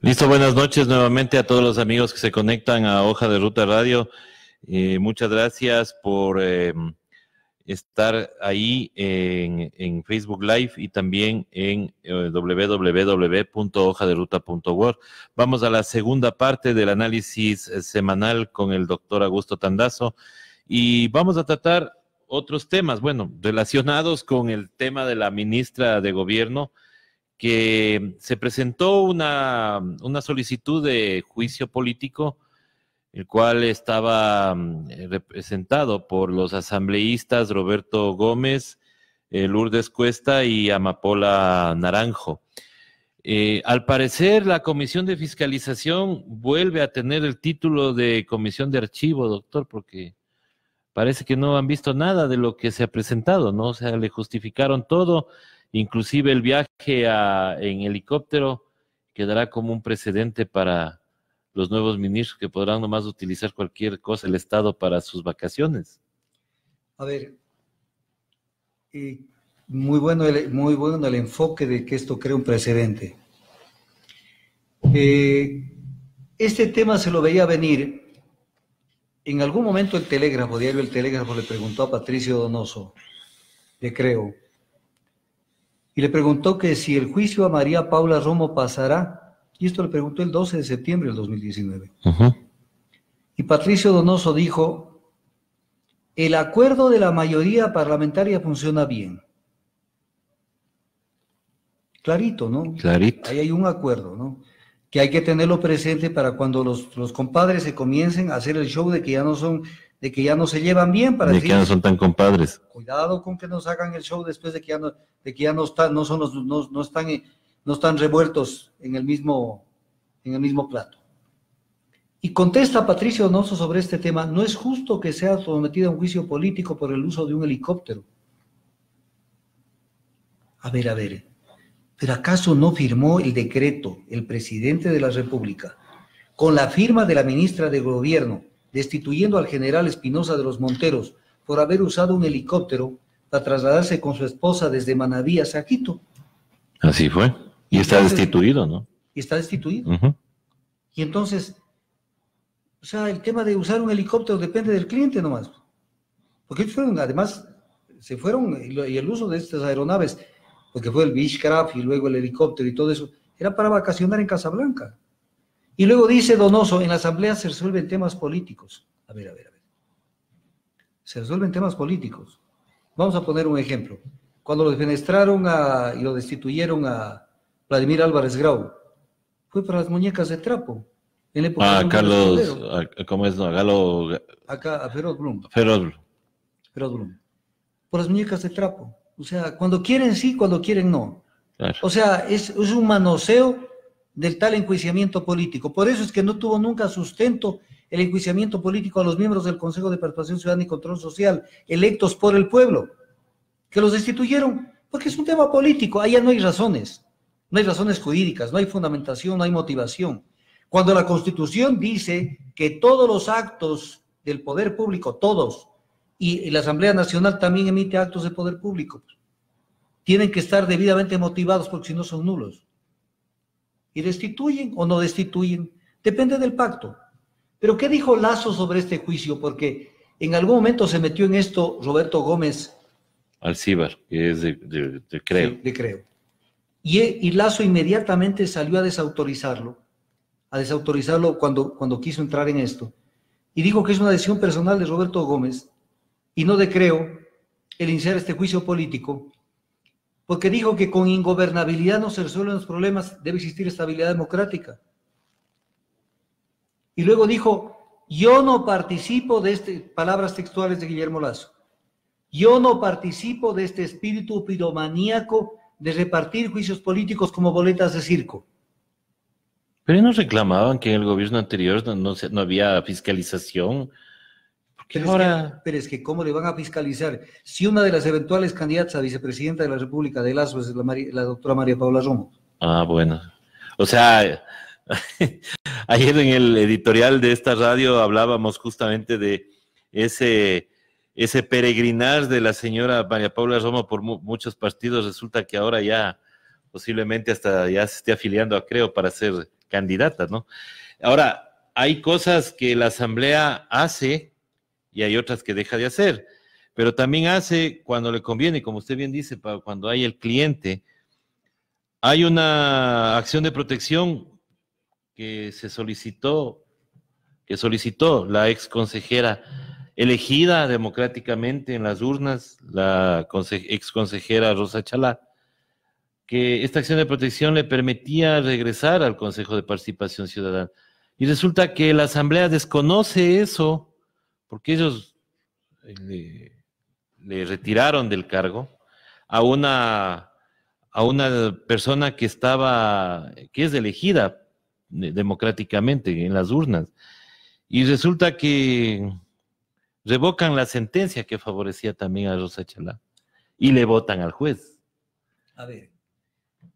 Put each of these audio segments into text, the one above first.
Listo, buenas noches nuevamente a todos los amigos que se conectan a Hoja de Ruta Radio. Muchas gracias por estar ahí en Facebook Live y también en www.hojaderuta.org. Vamos a la segunda parte del análisis semanal con el doctor Augusto Tandazo y vamos a tratar otros temas, bueno, relacionados con el tema de la ministra de Gobierno, que se presentó una solicitud de juicio político, el cual estaba representado por los asambleístas Roberto Gómez, Lourdes Cuesta y Amapola Naranjo. Al parecer, la Comisión de Fiscalización vuelve a tener el título de Comisión de Archivo, doctor, porque parece que no han visto nada de lo que se ha presentado, ¿no? O sea, le justificaron todo, inclusive el viaje en helicóptero quedará como un precedente para los nuevos ministros que podrán nomás utilizar cualquier cosa el Estado para sus vacaciones. A ver, muy bueno el enfoque de que esto crea un precedente. Este tema se lo veía venir. En algún momento diario El Telégrafo, le preguntó a Patricio Donoso, le creo, y le preguntó que si el juicio a María Paula Romo pasará, y esto le preguntó el 12 de septiembre del 2019. Y Patricio Donoso dijo, el acuerdo de la mayoría parlamentaria funciona bien. Clarito, ¿no? Clarito. Ahí hay un acuerdo, ¿no? Que hay que tenerlo presente para cuando los compadres se comiencen a hacer el show de que ya no se llevan bien, para de que ya no son tan compadres. Cuidado con que nos hagan el show después de que ya no están revueltos en el mismo plato. Y contesta Patricio Donoso sobre este tema: no es justo que sea sometido a un juicio político por el uso de un helicóptero. A ver, ¿pero acaso no firmó el decreto el presidente de la República con la firma de la ministra de Gobierno, destituyendo al general Espinosa de los Monteros por haber usado un helicóptero para trasladarse con su esposa desde Manabí a Quito? Así fue. Y está destituido, ¿no? Y está destituido. Y entonces, o sea, el tema de usar un helicóptero depende del cliente nomás. Porque ellos se fueron, y el uso de estas aeronaves, porque fue el Beechcraft y luego el helicóptero y todo eso, era para vacacionar en Casablanca. Y luego dice Donoso, en la asamblea se resuelven temas políticos. A ver. Se resuelven temas políticos. Vamos a poner un ejemplo. Cuando lo defenestraron y lo destituyeron a Vladimir Álvarez Grau, fue para las muñecas de trapo. En época Carlos, ¿cómo es? No, Galo. Acá, a Feroz Blum. Feroz Blum. Por las muñecas de trapo. O sea, cuando quieren sí, cuando quieren no. Claro. O sea, es un manoseo del tal enjuiciamiento político. Por eso es que no tuvo nunca sustento el enjuiciamiento político a los miembros del Consejo de Participación Ciudadana y Control Social, electos por el pueblo, que los destituyeron, porque es un tema político. Allá no hay razones jurídicas, no hay fundamentación, no hay motivación. Cuando la Constitución dice que todos los actos del poder público, todos, y la Asamblea Nacional también emite actos de poder público, tienen que estar debidamente motivados, porque si no son nulos. Y destituyen o no destituyen, depende del pacto. Pero ¿qué dijo Lasso sobre este juicio? Porque en algún momento se metió en esto Roberto Gómez Alcíbar, que es de Creo. Sí, de Creo. Y Lasso inmediatamente salió a desautorizarlo cuando quiso entrar en esto. Y dijo que es una decisión personal de Roberto Gómez y no de Creo el iniciar este juicio político, porque dijo que con ingobernabilidad no se resuelven los problemas, debe existir estabilidad democrática. Y luego dijo, yo no participo de palabras textuales de Guillermo Lasso, yo no participo de este espíritu piromaníaco de repartir juicios políticos como boletas de circo. Pero no reclamaban que en el gobierno anterior no había fiscalización. Pero es que ¿cómo le van a fiscalizar? Si una de las eventuales candidatas a vicepresidenta de la República de Lasso es la doctora María Paula Romo. Ah, bueno. O sea, ayer en el editorial de esta radio hablábamos justamente de ese peregrinar de la señora María Paula Romo por muchos partidos. Resulta que ahora ya posiblemente hasta ya se esté afiliando a Creo para ser candidata, ¿no? Ahora, hay cosas que la Asamblea hace y hay otras que deja de hacer, pero también hace cuando le conviene, como usted bien dice, cuando hay el cliente. Hay una acción de protección que solicitó la ex consejera elegida democráticamente en las urnas, la ex consejera Rosa Chalá, que esta acción de protección le permitía regresar al Consejo de Participación Ciudadana. Y resulta que la Asamblea desconoce eso, porque ellos le retiraron del cargo a una persona que es elegida democráticamente en las urnas. Y resulta que revocan la sentencia que favorecía también a Rosa Chalá y le votan al juez. A ver,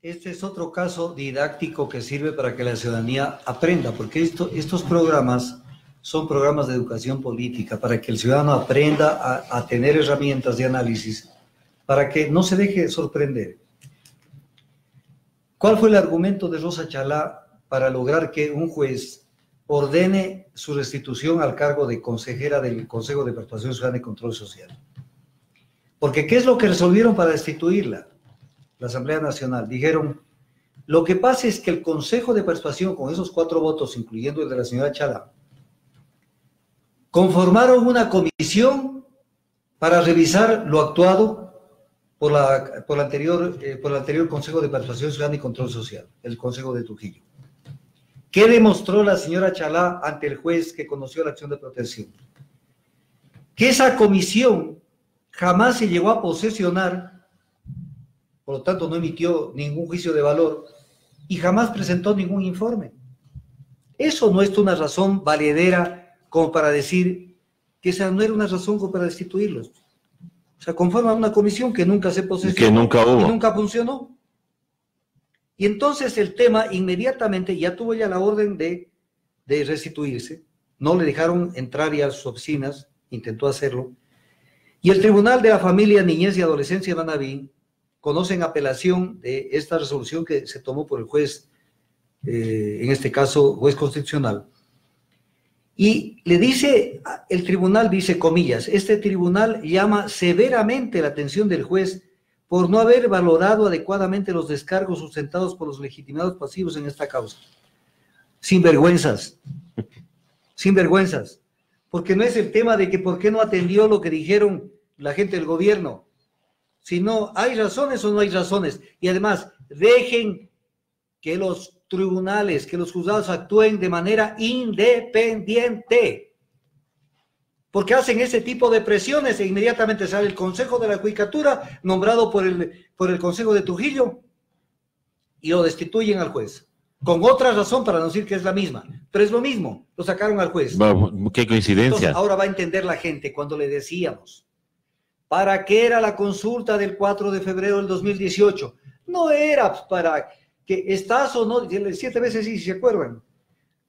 este es otro caso didáctico que sirve para que la ciudadanía aprenda, porque estos programas son programas de educación política, para que el ciudadano aprenda a tener herramientas de análisis, para que no se deje sorprender. ¿Cuál fue el argumento de Rosa Chalá para lograr que un juez ordene su restitución al cargo de consejera del Consejo de Participación Ciudadana y Control Social? Porque ¿qué es lo que resolvieron para destituirla? La Asamblea Nacional. Dijeron, lo que pasa es que el Consejo de Participación, con esos 4 votos, incluyendo el de la señora Chalá, conformaron una comisión para revisar lo actuado por el anterior Consejo de Participación Ciudadana y Control Social, el Consejo de Trujillo. ¿Qué demostró la señora Chalá ante el juez que conoció la acción de protección? Que esa comisión jamás se llegó a posesionar, por lo tanto no emitió ningún juicio de valor y jamás presentó ningún informe. Eso no es una razón valedera como para decir que esa no era una razón como para destituirlos. O sea, conforman una comisión que nunca se posesionó, que nunca hubo, y nunca funcionó. Y entonces el tema inmediatamente ya tuvo ya la orden de restituirse, no le dejaron entrar ya a sus oficinas, intentó hacerlo, y el Tribunal de la Familia, Niñez y Adolescencia de Manabí conoce en apelación de esta resolución que se tomó por el juez, en este caso, juez constitucional, y le dice, el tribunal dice, comillas, este tribunal llama severamente la atención del juez por no haber valorado adecuadamente los descargos sustentados por los legitimados pasivos en esta causa. Sinvergüenzas, porque no es el tema de que por qué no atendió lo que dijeron la gente del gobierno, sino hay razones o no hay razones, y además dejen que los tribunales, que los juzgados actúen de manera independiente, porque hacen ese tipo de presiones e inmediatamente sale el Consejo de la Judicatura, nombrado por el Consejo de Trujillo, y lo destituyen al juez, con otra razón para no decir que es la misma, pero es lo mismo, lo sacaron al juez. Qué coincidencia. Entonces, ahora va a entender la gente cuando le decíamos, ¿para qué era la consulta del 4 de febrero del 2018? No era para que estás o no, 7 veces sí, ¿se acuerdan?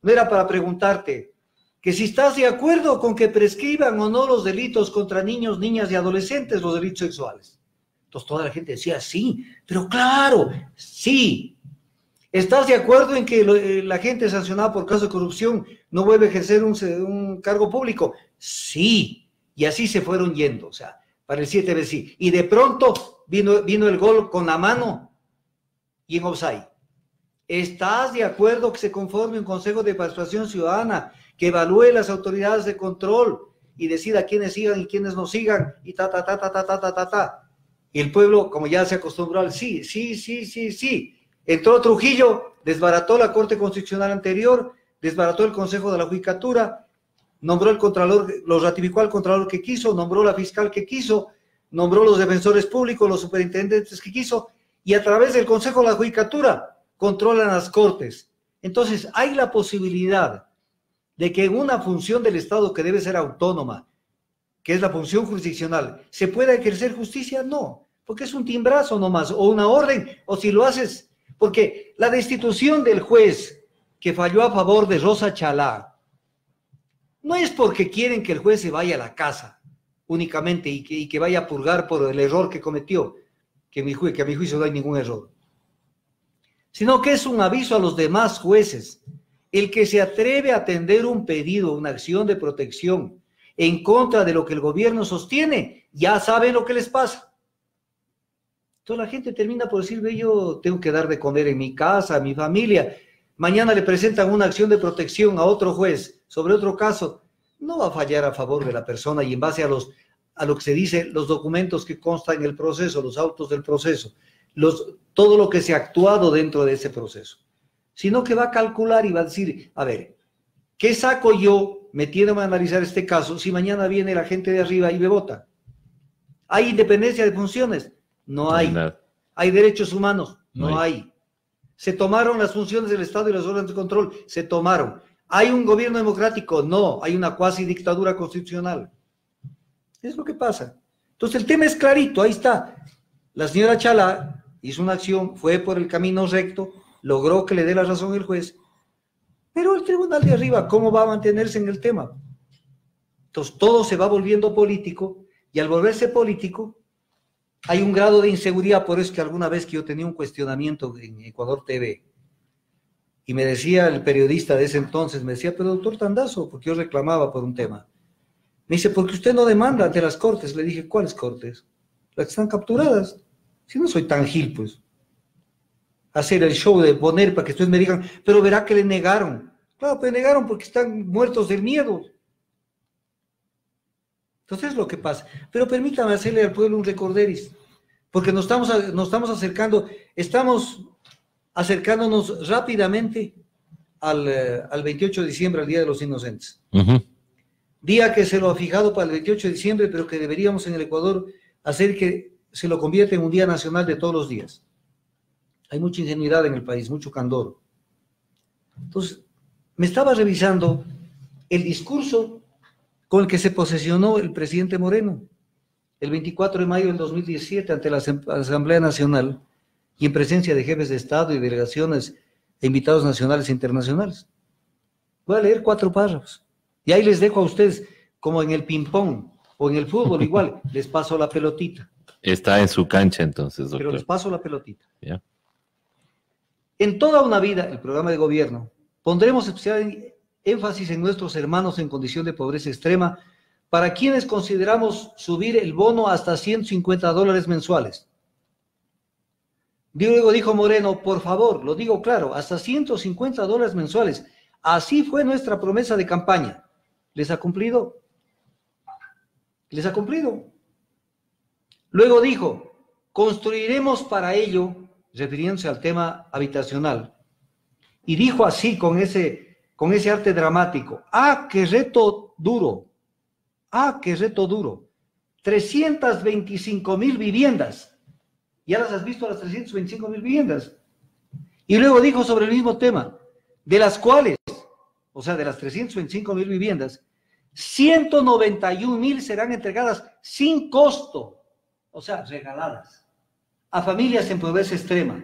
No era para preguntarte que si estás de acuerdo con que prescriban o no los delitos contra niños, niñas y adolescentes, los delitos sexuales. Entonces toda la gente decía, sí, pero claro, sí. ¿Estás de acuerdo en que la gente sancionada por caso de corrupción no vuelve a ejercer un cargo público? Sí. Y así se fueron yendo, o sea, para el 7 veces sí. Y de pronto vino el gol con la mano y en offside. ¿Estás de acuerdo que se conforme un Consejo de Participación Ciudadana que evalúe las autoridades de control y decida quiénes sigan y quiénes no sigan y Y el pueblo, como ya se acostumbró al sí. Entró Trujillo, desbarató la Corte Constitucional anterior, desbarató el Consejo de la Judicatura, nombró el Contralor, lo ratificó al Contralor que quiso, nombró la fiscal que quiso, nombró los defensores públicos, los superintendentes que quiso, y a través del Consejo de la Judicatura controlan las Cortes. Entonces, hay la posibilidad de que en una función del Estado que debe ser autónoma, que es la función jurisdiccional, ¿se pueda ejercer justicia? No, porque es un timbrazo nomás, o una orden, o si lo haces, porque la destitución del juez que falló a favor de Rosa Chalá, no es porque quieren que el juez se vaya a la casa únicamente y que vaya a purgar por el error que cometió, que a mi juicio no hay ningún error, sino que es un aviso a los demás jueces. El que se atreve a atender un pedido, una acción de protección en contra de lo que el gobierno sostiene, ya saben lo que les pasa. Entonces la gente termina por decir, ve, yo tengo que dar de comer en mi casa, a mi familia. Mañana le presentan una acción de protección a otro juez sobre otro caso. No va a fallar a favor de la persona y en base a lo que se dice, los documentos que constan en el proceso, los autos del proceso, todo lo que se ha actuado dentro de ese proceso. Sino que va a calcular y va a decir, a ver, ¿qué saco yo metiéndome a analizar este caso si mañana viene la gente de arriba y me vota? ¿Hay independencia de funciones? No hay. ¿Hay derechos humanos? No hay. ¿Se tomaron las funciones del Estado y los órganos de control? Se tomaron. ¿Hay un gobierno democrático? No. Hay una cuasi dictadura constitucional. Es lo que pasa. Entonces el tema es clarito, ahí está. La señora Chalá hizo una acción, fue por el camino recto, logró que le dé la razón el juez, pero el tribunal de arriba, ¿cómo va a mantenerse en el tema? Entonces todo se va volviendo político, y al volverse político, hay un grado de inseguridad. Por eso que alguna vez que yo tenía un cuestionamiento en Ecuador TV, y me decía el periodista de ese entonces, me decía, pero doctor Tandazo, porque yo reclamaba por un tema. Me dice, porque usted no demanda ante las cortes. Le dije, ¿cuáles cortes? Las que están capturadas. Si no soy tan gil, pues. Hacer el show de poner para que ustedes me digan, pero verá que le negaron. Claro, pues negaron porque están muertos del miedo. Entonces es lo que pasa. Pero permítame hacerle al pueblo un recorderis, porque nos estamos acercándonos rápidamente al 28 de diciembre, al Día de los Inocentes. Día que se lo ha fijado para el 28 de diciembre, pero que deberíamos en el Ecuador hacer que se lo convierta en un día nacional de todos los días. Hay mucha ingenuidad en el país, mucho candor. Entonces, me estaba revisando el discurso con el que se posesionó el presidente Moreno el 24 de mayo del 2017 ante la Asamblea Nacional y en presencia de jefes de Estado y delegaciones e invitados nacionales e internacionales. Voy a leer 4 párrafos y ahí les dejo a ustedes, como en el ping-pong o en el fútbol igual, les paso la pelotita. Está en su cancha entonces, doctor. Pero les paso la pelotita. Yeah. En toda una vida, el programa de gobierno, pondremos especial énfasis en nuestros hermanos en condición de pobreza extrema, para quienes consideramos subir el bono hasta $150 mensuales. Luego dijo Moreno, por favor, lo digo claro, hasta $150 mensuales. Así fue nuestra promesa de campaña. ¿Les ha cumplido? ¿Les ha cumplido? Luego dijo, construiremos para ello, refiriéndose al tema habitacional, y dijo así con ese arte dramático, ¡ah, qué reto duro! ¡Ah, qué reto duro! 325,000 viviendas. ¿Ya las has visto las 325,000 viviendas? Y luego dijo sobre el mismo tema, de las cuales, o sea, de las 325,000 viviendas, 191,000 serán entregadas sin costo, o sea, regaladas, a familias en pobreza extrema.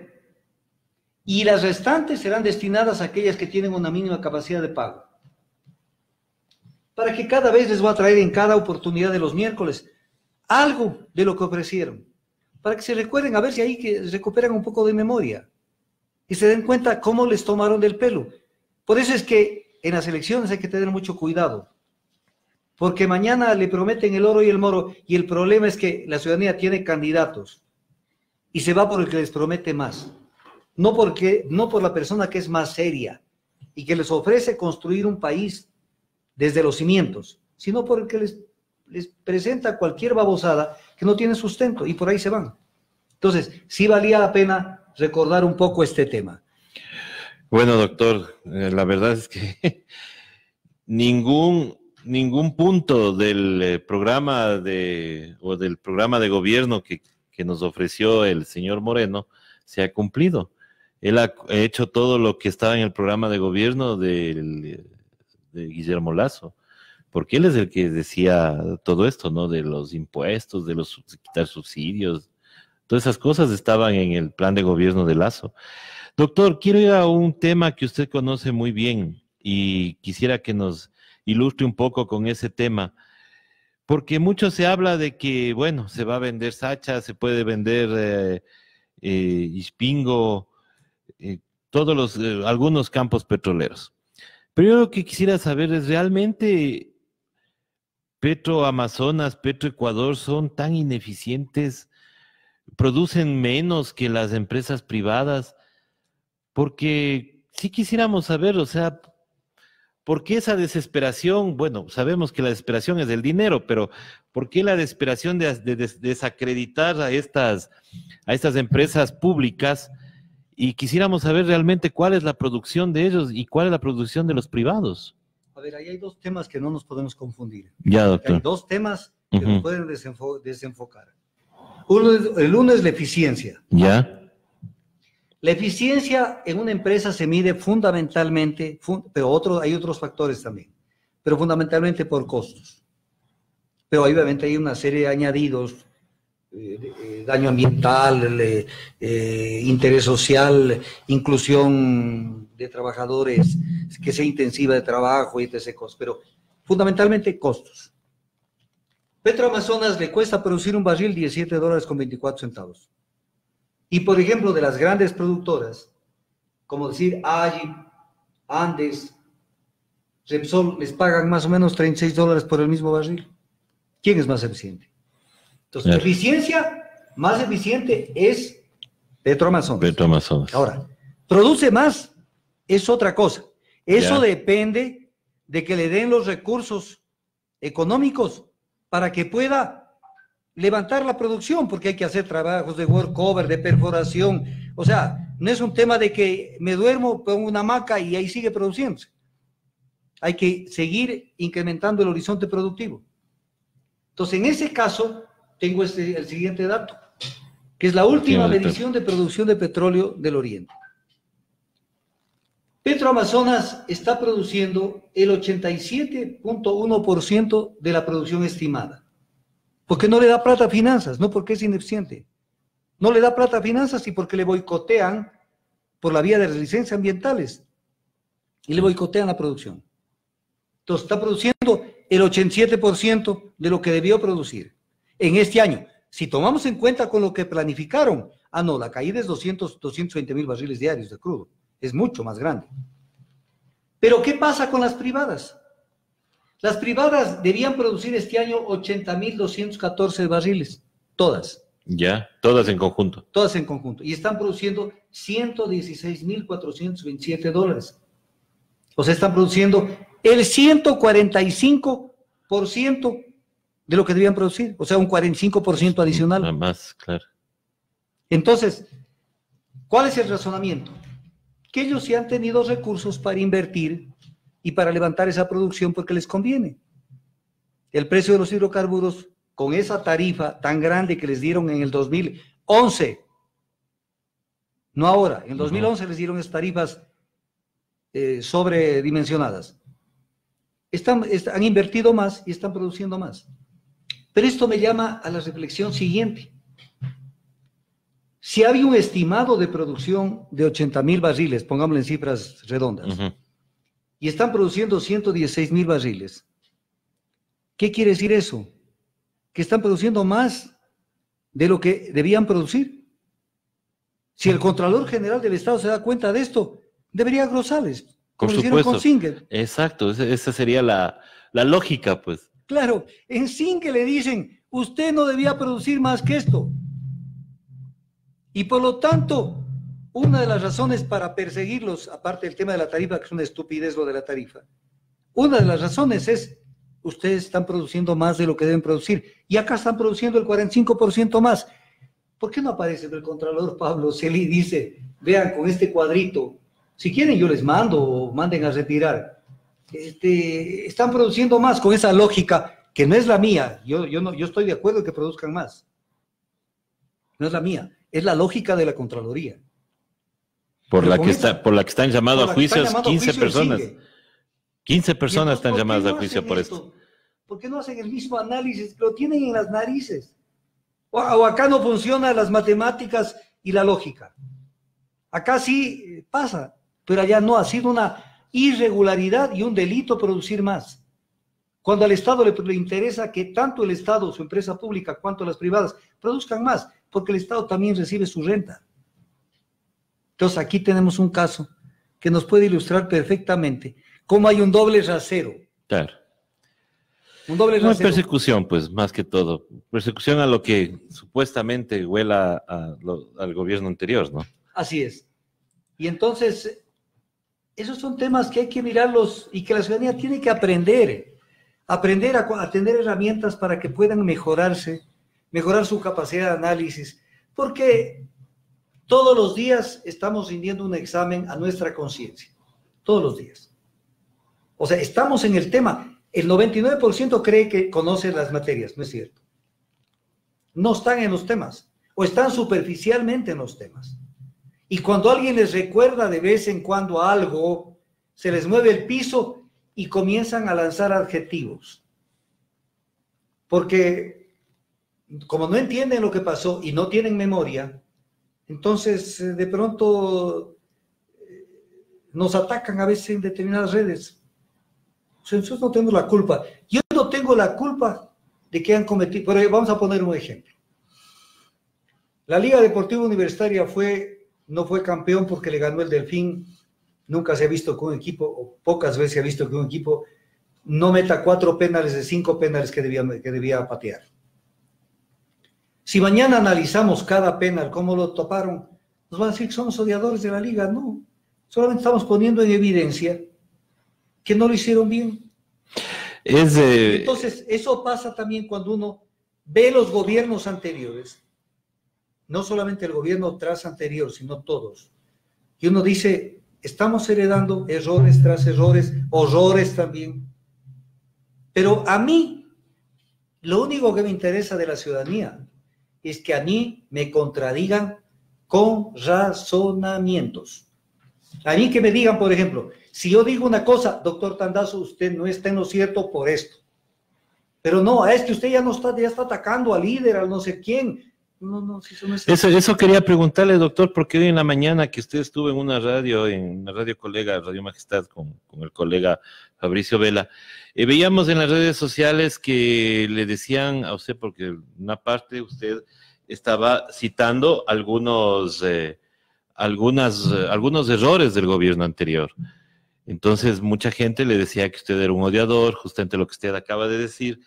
Y las restantes serán destinadas a aquellas que tienen una mínima capacidad de pago. Para que cada vez les voy a traer en cada oportunidad de los miércoles algo de lo que ofrecieron. Para que se recuerden, a ver si ahí que recuperan un poco de memoria. Y se den cuenta cómo les tomaron del pelo. Por eso es que en las elecciones hay que tener mucho cuidado. Porque mañana le prometen el oro y el moro, y el problema es que la ciudadanía tiene candidatos y se va por el que les promete más. No por la persona que es más seria y que les ofrece construir un país desde los cimientos, sino por el que les presenta cualquier babosada que no tiene sustento y por ahí se van. Entonces, sí valía la pena recordar un poco este tema. Bueno, doctor, la verdad es que ningún punto del programa del programa de gobierno que nos ofreció el señor Moreno se ha cumplido. Él ha hecho todo lo que estaba en el programa de gobierno de Guillermo Lasso, porque él es el que decía todo esto, ¿no? De los impuestos, de quitar subsidios, todas esas cosas estaban en el plan de gobierno de Lasso. Doctor, quiero ir a un tema que usted conoce muy bien y quisiera que nos ilustre un poco con ese tema, porque mucho se habla de que, bueno, se va a vender Sacha, se puede vender Ispingo, todos los, algunos campos petroleros. Pero yo lo que quisiera saber es, ¿realmente Petroamazonas, Petroecuador son tan ineficientes, producen menos que las empresas privadas? Porque sí quisiéramos saber, o sea, ¿por qué esa desesperación? Bueno, sabemos que la desesperación es del dinero, pero ¿por qué la desesperación de desacreditar a estas empresas públicas? Y quisiéramos saber realmente cuál es la producción de ellos y cuál es la producción de los privados. A ver, ahí hay dos temas que no nos podemos confundir. Ya, doctor. Hay dos temas que nos pueden desenfocar. El uno es la eficiencia. Ya. La eficiencia en una empresa se mide fundamentalmente, pero hay otros factores también, pero fundamentalmente por costos. Pero obviamente hay una serie de añadidos, daño ambiental, interés social, inclusión de trabajadores, que sea intensiva de trabajo y etc. Pero fundamentalmente costos. Petroamazonas le cuesta producir un barril $17.24. Y por ejemplo, de las grandes productoras, como decir Agi, Andes, Repsol, les pagan más o menos $36 por el mismo barril. ¿Quién es más eficiente? Entonces, eficiencia, más eficiente es Petroamazonas. Petroamazonas. Ahora, produce más, es otra cosa. Eso depende de que le den los recursos económicos para que pueda levantar la producción, porque hay que hacer trabajos de workover, de perforación. O sea, no es un tema de que me duermo, pongo una hamaca y ahí sigue produciéndose. Hay que seguir incrementando el horizonte productivo. Entonces, en ese caso, tengo el siguiente dato, que es la última medición de producción de petróleo del Oriente. Petroamazonas está produciendo el 87.1% de la producción estimada. Porque no le da plata a finanzas, no porque es ineficiente. No le da plata a finanzas y porque le boicotean por la vía de las licencias ambientales. Y le boicotean la producción. Entonces está produciendo el 87% de lo que debió producir en este año. Si tomamos en cuenta con lo que planificaron, no, la caída es 220,000 barriles diarios de crudo. Es mucho más grande. Pero ¿qué pasa con las privadas? Las privadas debían producir este año 80,214 barriles, todas. Ya, todas en conjunto. Todas en conjunto. Y están produciendo $116,427. O sea, están produciendo el 145% de lo que debían producir. O sea, un 45% adicional. Nada más, claro. Entonces, ¿cuál es el razonamiento? Que ellos sí han tenido recursos para invertir y para levantar esa producción porque les conviene. El precio de los hidrocarburos, con esa tarifa tan grande que les dieron en el 2011, no ahora, en el 2011 les dieron esas tarifas sobredimensionadas. Han invertido más y están produciendo más. Pero esto me llama a la reflexión siguiente. Si había un estimado de producción de 80,000 barriles, pongámoslo en cifras redondas, y están produciendo 116,000 barriles. ¿Qué quiere decir eso? Que están produciendo más de lo que debían producir. Si el Contralor General del Estado se da cuenta de esto, debería Grosales, como hicieron con Singer. Exacto, esa sería la lógica, pues. Claro, en Singer le dicen, usted no debía producir más que esto. Y por lo tanto, una de las razones para perseguirlos, aparte del tema de la tarifa, que es una estupidez lo de la tarifa, una de las razones es, ustedes están produciendo más de lo que deben producir, y acá están produciendo el 45% más. ¿Por qué no aparece el Contralor Pablo Celí? Dice, vean con este cuadrito, si quieren yo les mando o manden a retirar, están produciendo más con esa lógica, que no es la mía, yo estoy de acuerdo en que produzcan más, no es la mía, es la lógica de la Contraloría. Por la que están llamados a juicios 15 personas. 15 personas están llamadas a juicio por esto. ¿Por qué no hacen el mismo análisis? Lo tienen en las narices. O acá no funcionan las matemáticas y la lógica. Acá sí pasa, pero allá no. Ha sido una irregularidad y un delito producir más. Cuando al Estado le interesa que tanto el Estado, su empresa pública, cuanto las privadas produzcan más, porque el Estado también recibe su renta. Entonces aquí tenemos un caso que nos puede ilustrar perfectamente cómo hay un doble rasero. Claro. Un doble No es rasero. persecución, pues, más que todo. Persecución a lo que supuestamente huela al gobierno anterior, ¿no? Así es. Y entonces, esos son temas que hay que mirarlos y que la ciudadanía tiene que aprender a tener herramientas para que puedan mejorarse, mejorar su capacidad de análisis, porque todos los días estamos rindiendo un examen a nuestra conciencia, todos los días. O sea, estamos en el tema. El 99% cree que conoce las materias, no es cierto. No están en los temas, o están superficialmente en los temas. Y cuando alguien les recuerda de vez en cuando algo, se les mueve el piso y comienzan a lanzar adjetivos. Porque como no entienden lo que pasó y no tienen memoria, entonces de pronto nos atacan a veces en determinadas redes. O sea, nosotros no tenemos la culpa. Yo no tengo la culpa de que han cometido, pero vamos a poner un ejemplo. La Liga Deportiva Universitaria no fue campeón porque le ganó el Delfín. Nunca se ha visto que un equipo, o pocas veces se ha visto que un equipo no meta 4 penales de 5 penales que debía patear. Si mañana analizamos cada penal, cómo lo toparon, nos van a decir que somos odiadores de la Liga. No, solamente estamos poniendo en evidencia que no lo hicieron bien. Entonces, eso pasa también cuando uno ve los gobiernos anteriores, no solamente el gobierno tras anterior, sino todos. Y uno dice, estamos heredando errores tras errores, horrores también. Pero a mí, lo único que me interesa de la ciudadanía es que a mí me contradigan con razonamientos. A mí que me digan, por ejemplo, si yo digo una cosa, doctor Tandazo, usted no está en lo cierto por esto. Pero no, es que usted ya está atacando al líder, al no sé quién. No, si eso no es eso quería preguntarle, doctor, porque hoy en la mañana que usted estuvo en una radio colega, Radio Majestad, con el colega Fabricio Vela, veíamos en las redes sociales que le decían a usted, porque una parte usted estaba citando algunos errores del gobierno anterior. Entonces, mucha gente le decía que usted era un odiador, justamente lo que usted acaba de decir,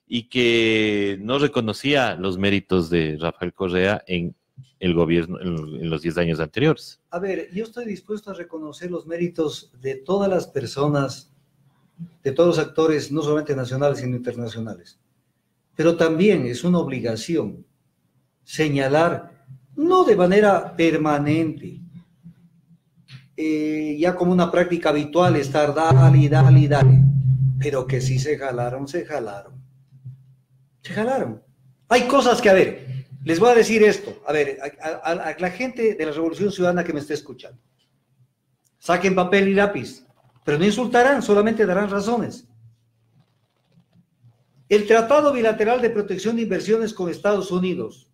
y que no reconocía los méritos de Rafael Correa en el gobierno en los 10 años anteriores. A ver, yo estoy dispuesto a reconocer los méritos de todas las personas, de todos los actores, no solamente nacionales, sino internacionales. Pero también es una obligación señalar, no de manera permanente, ya como una práctica habitual, estar dale, pero que sí se jalaron. Hay cosas que, a ver, les voy a decir esto, a ver, a la gente de la Revolución Ciudadana que me esté escuchando, saquen papel y lápiz, pero no insultarán, solamente darán razones. El Tratado Bilateral de Protección de Inversiones con Estados Unidos,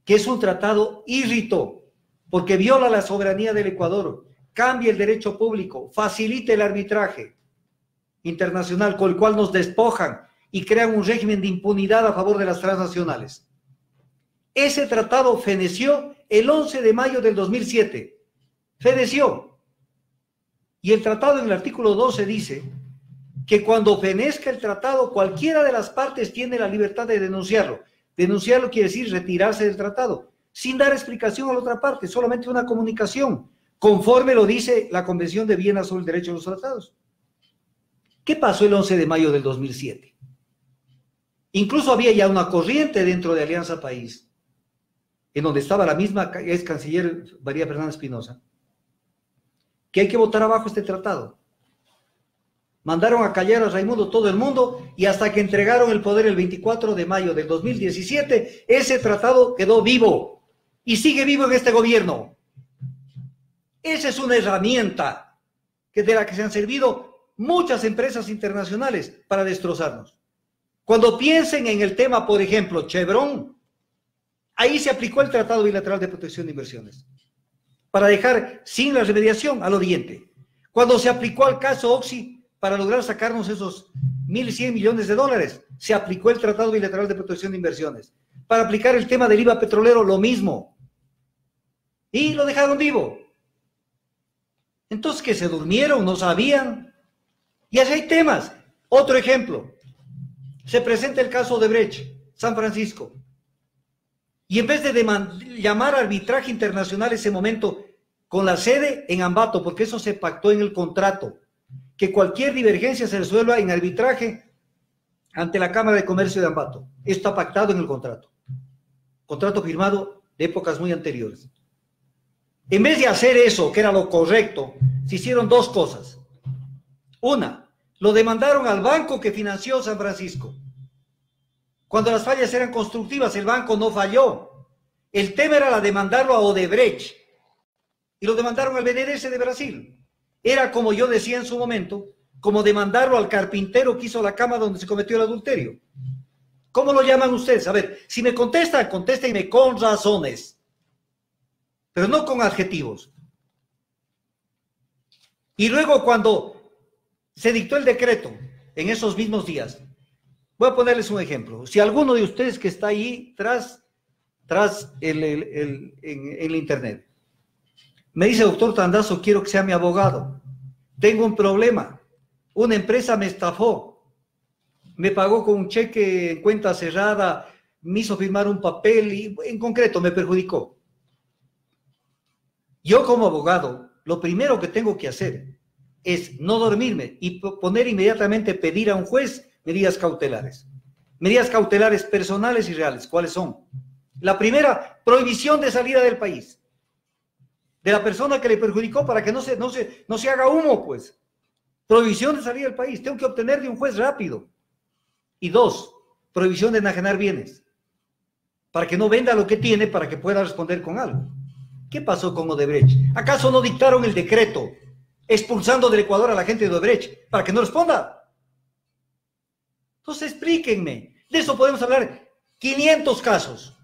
que es un tratado írrito, porque viola la soberanía del Ecuador, cambia el derecho público, facilita el arbitraje internacional con el cual nos despojan y crean un régimen de impunidad a favor de las transnacionales. Ese tratado feneció el 11 de mayo del 2007. Feneció. Y el tratado en el artículo 12 dice que cuando fenezca el tratado, cualquiera de las partes tiene la libertad de denunciarlo. Denunciarlo quiere decir retirarse del tratado, sin dar explicación a la otra parte, solamente una comunicación, conforme lo dice la Convención de Viena sobre el Derecho de los Tratados. ¿Qué pasó el 11 de mayo del 2007? Incluso había ya una corriente dentro de Alianza País, en donde estaba la misma ex canciller María Fernanda Espinosa, que hay que votar abajo este tratado. Mandaron a callar a Raimundo todo el mundo y hasta que entregaron el poder el 24 de mayo del 2017, ese tratado quedó vivo y sigue vivo en este gobierno. Esa es una herramienta de la que se han servido muchas empresas internacionales para destrozarnos. Cuando piensen en el tema, por ejemplo, Chevron, ahí se aplicó el Tratado Bilateral de Protección de Inversiones para dejar sin la remediación al oriente. Cuando se aplicó al caso Oxy para lograr sacarnos esos 1.100 millones de dólares, se aplicó el Tratado Bilateral de Protección de Inversiones. Para aplicar el tema del IVA petrolero, lo mismo. y lo dejaron vivo. Entonces, que se durmieron, no sabían. Y así hay temas. Otro ejemplo. Se presenta el caso de Brecht, San Francisco. Y en vez de llamar a arbitraje internacional ese momento, con la sede en Ambato, porque eso se pactó en el contrato, que cualquier divergencia se resuelva en arbitraje ante la Cámara de Comercio de Ambato. Esto está pactado en el contrato. Contrato firmado de épocas muy anteriores. En vez de hacer eso, que era lo correcto, se hicieron dos cosas. Una, lo demandaron al banco que financió San Francisco. Cuando las fallas eran constructivas, el banco no falló. El tema era la demandarlo a Odebrecht. Y lo demandaron al BNDES de Brasil. Era, como yo decía en su momento, como demandarlo al carpintero que hizo la cama donde se cometió el adulterio. ¿Cómo lo llaman ustedes? A ver, si me contestan, contéstenme con razones, pero no con adjetivos. Y luego, cuando se dictó el decreto, en esos mismos días, voy a ponerles un ejemplo. Si alguno de ustedes que está ahí tras en el internet me dice, doctor Tandazo, quiero que sea mi abogado, tengo un problema, una empresa me estafó, me pagó con un cheque en cuenta cerrada, me hizo firmar un papel y en concreto me perjudicó. Yo como abogado, lo primero que tengo que hacer es no dormirme y poner inmediatamente, pedir a un juez medidas cautelares. Medidas cautelares personales y reales. ¿Cuáles son? La primera, prohibición de salida del país. De la persona que le perjudicó para que no se haga humo, pues. Prohibición de salida del país. Tengo que obtener de un juez rápido. Y dos, prohibición de enajenar bienes. Para que no venda lo que tiene, para que pueda responder con algo. ¿Qué pasó con Odebrecht? ¿Acaso no dictaron el decreto expulsando del Ecuador a la gente de Odebrecht para que no responda? Entonces explíquenme. De eso podemos hablar 500 casos.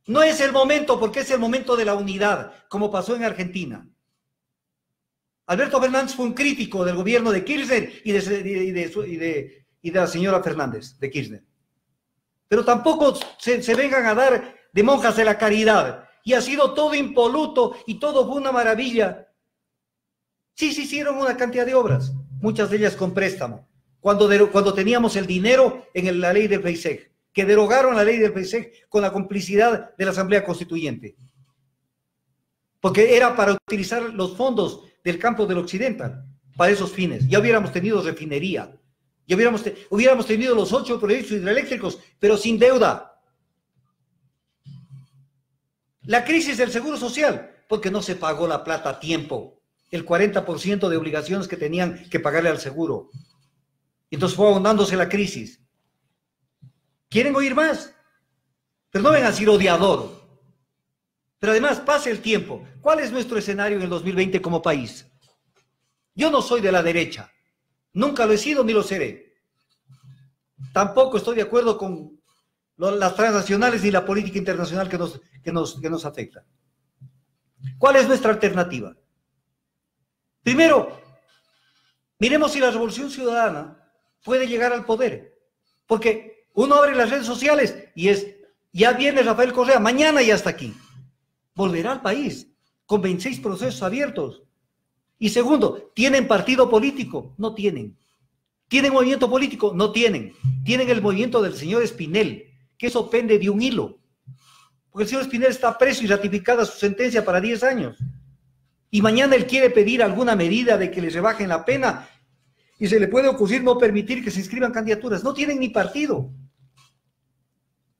No es el momento, porque es el momento de la unidad, como pasó en Argentina. Alberto Fernández fue un crítico del gobierno de Kirchner y de la señora Fernández, de Kirchner. Pero tampoco se vengan a dar de monjas de la caridad. Y ha sido todo impoluto y todo fue una maravilla. Sí, se hicieron una cantidad de obras, muchas de ellas con préstamo. Cuando teníamos el dinero en la ley del FEISEG, que derogaron la ley del FEISEG con la complicidad de la Asamblea Constituyente. Porque era para utilizar los fondos del campo del Occidental para esos fines. Ya hubiéramos tenido refinería, ya hubiéramos tenido los 8 proyectos hidroeléctricos, pero sin deuda. La crisis del Seguro Social, porque no se pagó la plata a tiempo, el 40% de obligaciones que tenían que pagarle al seguro. Entonces fue ahondándose la crisis. ¿Quieren oír más? Pero no vengan a decir odiador. Pero además, pase el tiempo. ¿Cuál es nuestro escenario en el 2020 como país? Yo no soy de la derecha. Nunca lo he sido ni lo seré. Tampoco estoy de acuerdo con las transnacionales ni la política internacional que nos afecta. ¿Cuál es nuestra alternativa? Primero, miremos si la Revolución Ciudadana puede llegar al poder. Porque uno abre las redes sociales y ya viene Rafael Correa, mañana ya está aquí. Volverá al país con 26 procesos abiertos. Y segundo, ¿tienen partido político? No tienen. ¿Tienen movimiento político? No tienen. Tienen el movimiento del señor Espinel, que eso pende de un hilo. Porque el señor Espinel está preso y ratificada su sentencia para 10 años. Y mañana él quiere pedir alguna medida de que les rebajen la pena y se le puede ocurrir no permitir que se inscriban candidaturas. No tienen ni partido.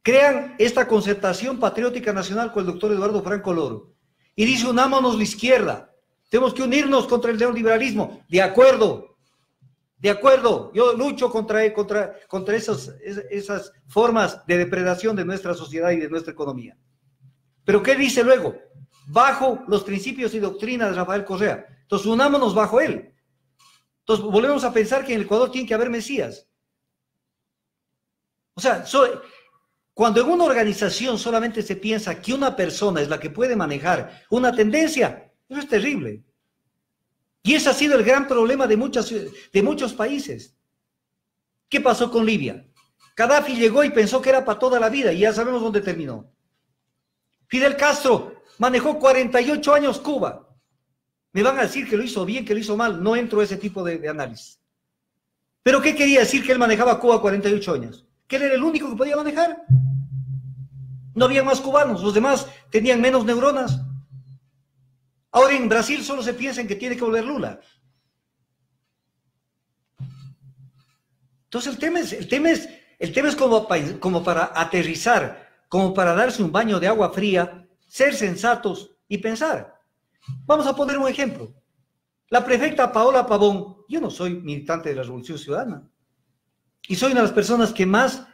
Crean esta concertación patriótica nacional con el doctor Eduardo Franco Loro y dice, unámonos la izquierda. Tenemos que unirnos contra el neoliberalismo. De acuerdo. De acuerdo. Yo lucho contra esas formas de depredación de nuestra sociedad y de nuestra economía. Pero ¿qué dice luego? Bajo los principios y doctrinas de Rafael Correa. Entonces unámonos bajo él. Entonces volvemos a pensar que en el Ecuador tiene que haber mesías. O sea, cuando en una organización solamente se piensa que una persona es la que puede manejar una tendencia, eso es terrible. Y ese ha sido el gran problema de muchos países. ¿Qué pasó con Libia? Gaddafi llegó y pensó que era para toda la vida y ya sabemos dónde terminó. Fidel Castro manejó 48 años Cuba. Me van a decir que lo hizo bien, que lo hizo mal. No entro a ese tipo de análisis. ¿Pero qué quería decir que él manejaba Cuba 48 años? ¿Que él era el único que podía manejar? No había más cubanos, los demás tenían menos neuronas. Ahora en Brasil solo se piensa en que tiene que volver Lula. Entonces el tema es como para aterrizar, como para darse un baño de agua fría, ser sensatos y pensar. Vamos a poner un ejemplo. La prefecta Paola Pavón, yo no soy militante de la Revolución Ciudadana, y soy una de las personas que más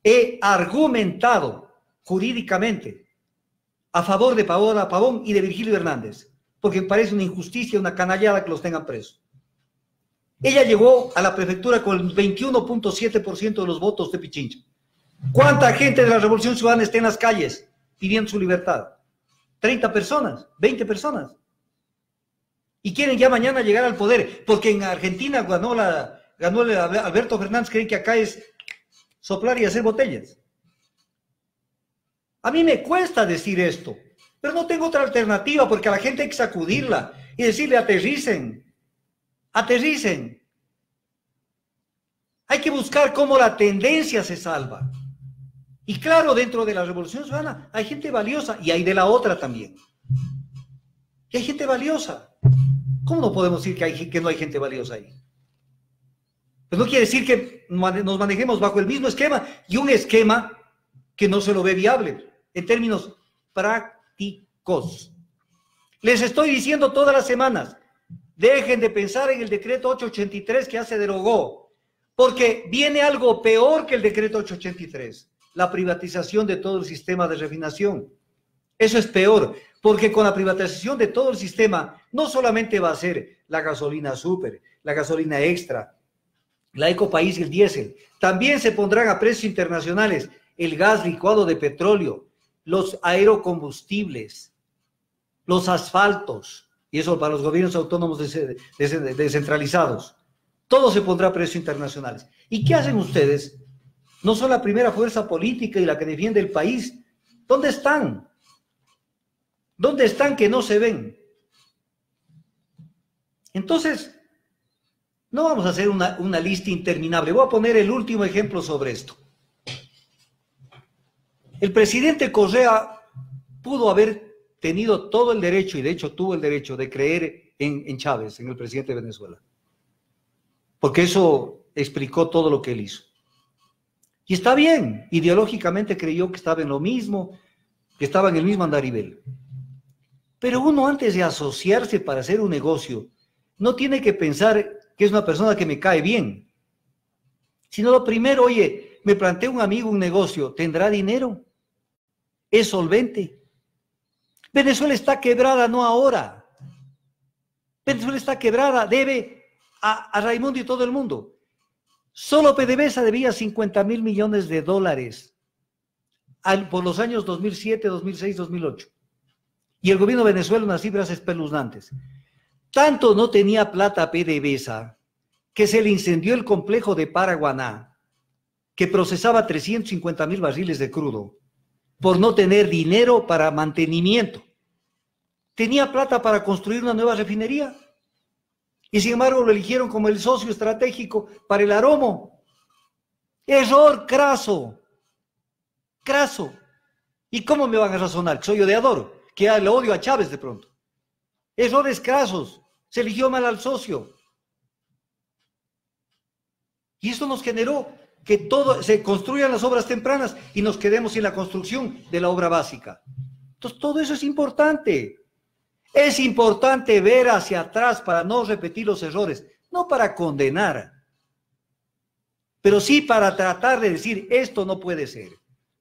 he argumentado jurídicamente a favor de Paola Pavón y de Virgilio Hernández, porque me parece una injusticia, una canallada que los tengan presos. Ella llegó a la prefectura con el 21.7% de los votos de Pichincha. ¿Cuánta gente de la Revolución Ciudadana está en las calles pidiendo su libertad? 30 personas, 20 personas. Y quieren ya mañana llegar al poder, porque en Argentina ganó Alberto Fernández, creen que acá es soplar y hacer botellas. A mí me cuesta decir esto, pero no tengo otra alternativa, porque a la gente hay que sacudirla y decirle aterricen, aterricen. Hay que buscar cómo la tendencia se salva. Y claro, dentro de la Revolución Ciudadana hay gente valiosa y hay de la otra también. Y hay gente valiosa. ¿Cómo no podemos decir que no hay gente valiosa ahí? Pues no quiere decir que nos manejemos bajo el mismo esquema y un esquema que no se lo ve viable en términos prácticos. Les estoy diciendo todas las semanas, dejen de pensar en el decreto 883 que ya se derogó, porque viene algo peor que el decreto 883, la privatización de todo el sistema de refinación. Eso es peor, porque con la privatización de todo el sistema no solamente va a ser la gasolina super, la gasolina extra, la Ecopaís y el diésel, también se pondrán a precios internacionales el gas licuado de petróleo, los aerocombustibles, los asfaltos, y eso para los gobiernos autónomos descentralizados. Todo se pondrá a precios internacionales. ¿Y qué hacen ustedes? No son la primera fuerza política y la que defiende el país. ¿Dónde están? ¿Dónde están que no se ven? Entonces, no vamos a hacer una lista interminable. Voy a poner el último ejemplo sobre esto. El presidente Correa pudo haber tenido todo el derecho, y de hecho tuvo el derecho de creer en Chávez, en el presidente de Venezuela. Porque eso explicó todo lo que él hizo. Y está bien, ideológicamente creyó que estaba en lo mismo, que estaba en el mismo andarivel. Pero uno antes de asociarse para hacer un negocio, no tiene que pensar que es una persona que me cae bien, sino lo primero, oye, me plantea un amigo un negocio, ¿tendrá dinero? ¿Es solvente? Venezuela está quebrada, no ahora. Venezuela está quebrada, debe a Raimundo y todo el mundo. Solo PDVSA debía 50.000 millones de dólares por los años 2007, 2006, 2008. Y el gobierno de Venezuela unas cifras espeluznantes. Tanto no tenía plata PDVSA que se le incendió el complejo de Paraguaná, que procesaba 350.000 barriles de crudo, por no tener dinero para mantenimiento. Tenía plata para construir una nueva refinería, y sin embargo lo eligieron como el socio estratégico para el Aromo. Error craso, craso. ¿Y cómo me van a razonar? Que soy odiador, que le odio a Chávez de pronto. Errores crasos, se eligió mal al socio. Y esto nos generó que todo se construyan las obras tempranas y nos quedemos sin la construcción de la obra básica. Entonces todo eso es importante. Es importante ver hacia atrás para no repetir los errores, no para condenar, pero sí para tratar de decir, esto no puede ser.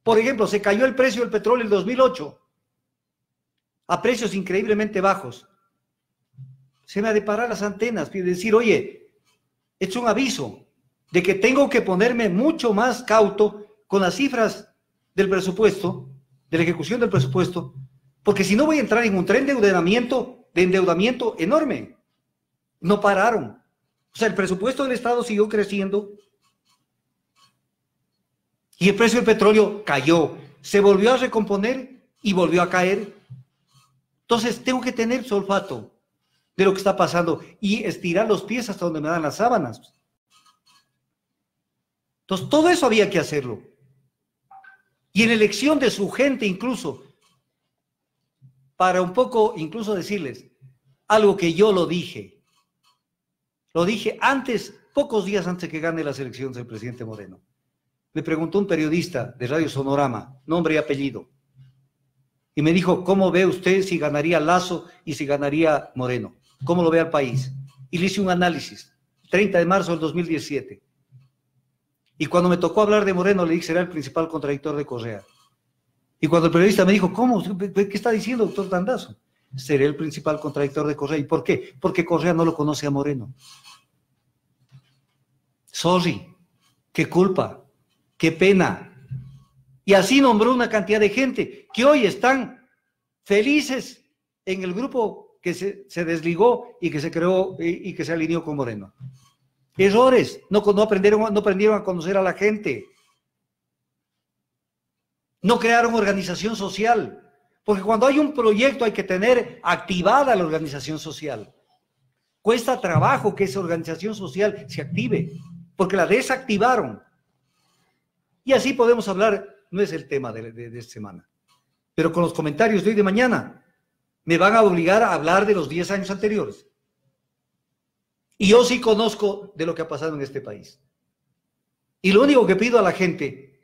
Por ejemplo, se cayó el precio del petróleo en 2008 a precios increíblemente bajos. Se me ha de parar las antenas y decir, oye, es un aviso de que tengo que ponerme mucho más cauto con las cifras del presupuesto, de la ejecución del presupuesto, porque si no voy a entrar en un tren de endeudamiento enorme. No pararon. O sea, el presupuesto del Estado siguió creciendo y el precio del petróleo cayó. Se volvió a recomponer y volvió a caer. Entonces tengo que tener su olfato de lo que está pasando y estirar los pies hasta donde me dan las sábanas. Entonces todo eso había que hacerlo. Y en elección de su gente incluso, para un poco incluso decirles algo que yo lo dije antes, pocos días antes de que gane las elecciones del presidente Moreno. Me preguntó un periodista de Radio Sonorama, nombre y apellido, y me dijo, ¿cómo ve usted si ganaría Lasso y si ganaría Moreno? ¿Cómo lo ve al país? Y le hice un análisis, 30 de marzo del 2017. Y cuando me tocó hablar de Moreno, le dije, será el principal contradictor de Correa. Y cuando el periodista me dijo, ¿cómo? ¿Qué está diciendo, doctor Tandazo? Seré el principal contradictor de Correa. ¿Y por qué? Porque Correa no lo conoce a Moreno. Sorry, qué culpa, qué pena. Y así nombró una cantidad de gente que hoy están felices en el grupo que se desligó y que se creó y que se alineó con Moreno. Errores, no aprendieron a conocer a la gente. No crearon organización social, porque cuando hay un proyecto hay que tener activada la organización social. Cuesta trabajo que esa organización social se active, porque la desactivaron. Y así podemos hablar, no es el tema de esta semana, pero con los comentarios de hoy de mañana me van a obligar a hablar de los 10 años anteriores. Y yo sí conozco de lo que ha pasado en este país. Y lo único que pido a la gente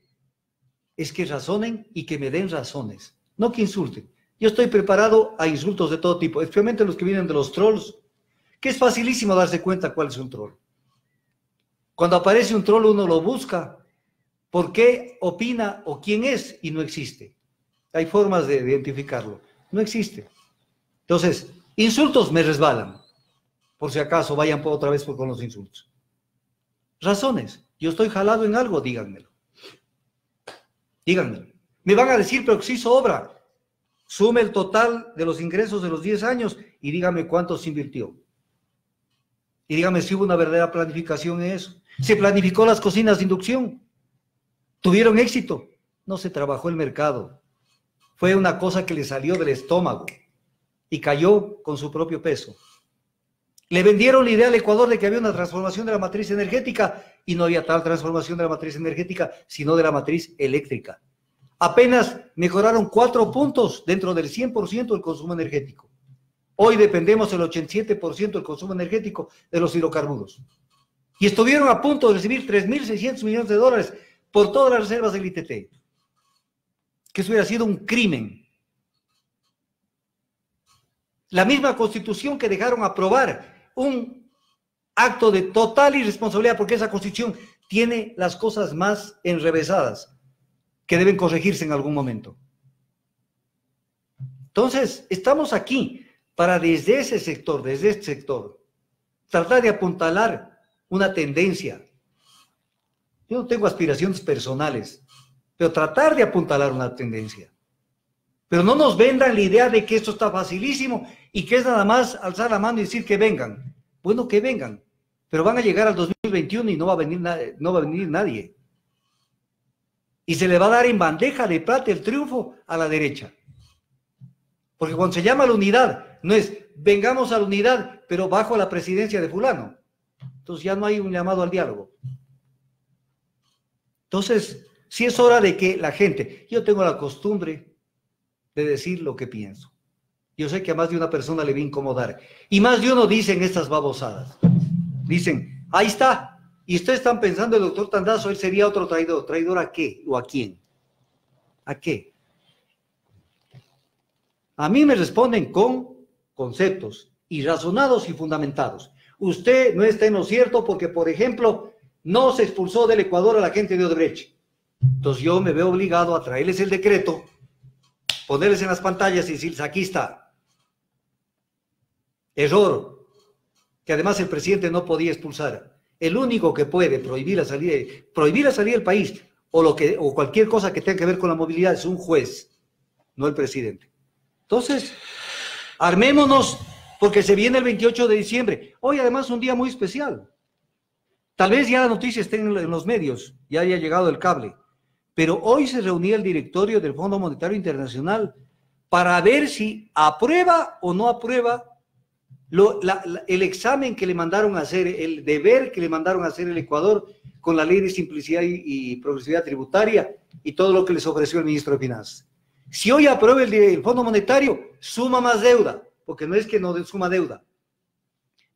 es que razonen y que me den razones, no que insulten. Yo estoy preparado a insultos de todo tipo, especialmente los que vienen de los trolls, que es facilísimo darse cuenta cuál es un troll. Cuando aparece un troll uno lo busca, por qué opina o quién es y no existe. Hay formas de identificarlo, no existe. Entonces, insultos me resbalan. Por si acaso, vayan otra vez con los insultos. Razones. Yo estoy jalado en algo, díganmelo. Díganmelo. Me van a decir, pero que se hizo obra. Sume el total de los ingresos de los 10 años y dígame cuánto se invirtió. Y dígame si hubo una verdadera planificación en eso. ¿Se planificó las cocinas de inducción? ¿Tuvieron éxito? No se trabajó el mercado. Fue una cosa que le salió del estómago y cayó con su propio peso. Le vendieron la idea al Ecuador de que había una transformación de la matriz energética y no había tal transformación de la matriz energética, sino de la matriz eléctrica. Apenas mejoraron 4 puntos dentro del 100% del consumo energético. Hoy dependemos del 87% del consumo energético de los hidrocarburos. Y estuvieron a punto de recibir 3.600 millones de dólares por todas las reservas del ITT. Que eso hubiera sido un crimen. La misma Constitución que dejaron aprobar, un acto de total irresponsabilidad, porque esa Constitución tiene las cosas más enrevesadas que deben corregirse en algún momento. Entonces, estamos aquí para desde ese sector, desde este sector, tratar de apuntalar una tendencia. Yo no tengo aspiraciones personales, pero tratar de apuntalar una tendencia. Pero no nos vendan la idea de que esto está facilísimo y que es nada más alzar la mano y decir que vengan. Bueno, que vengan, pero van a llegar al 2021 y no va a venir nadie. Y se le va a dar en bandeja de plata el triunfo a la derecha. Porque cuando se llama a la unidad, no es vengamos a la unidad, pero bajo la presidencia de fulano. Entonces ya no hay un llamado al diálogo. Entonces, sí es hora de que la gente, yo tengo la costumbre de decir lo que pienso. Yo sé que a más de una persona le va a incomodar. Y más de uno dicen estas babosadas. Dicen, ahí está. Y ustedes están pensando, el doctor Tandazo, él sería otro traidor. ¿Traidor a qué? ¿O a quién? ¿A qué? A mí me responden con conceptos y razonados y fundamentados. Usted no está en lo cierto porque, por ejemplo, no se expulsó del Ecuador a la gente de Odebrecht. Entonces yo me veo obligado a traerles el decreto, ponerles en las pantallas y decirles, aquí está. Error, que además el presidente no podía expulsar. El único que puede prohibir la salida del país o cualquier cosa que tenga que ver con la movilidad es un juez, no el presidente. Entonces, armémonos porque se viene el 28 de diciembre. Hoy además un día muy especial. Tal vez ya la noticia esté en los medios, ya haya llegado el cable, pero hoy se reunía el directorio del Fondo Monetario Internacional para ver si aprueba o no aprueba el examen que le mandaron a hacer, el deber que le mandaron a hacer el Ecuador con la ley de simplicidad y progresividad tributaria y todo lo que les ofreció el ministro de Finanzas. Si hoy aprueba el Fondo Monetario, suma más deuda, porque no es que no suma deuda,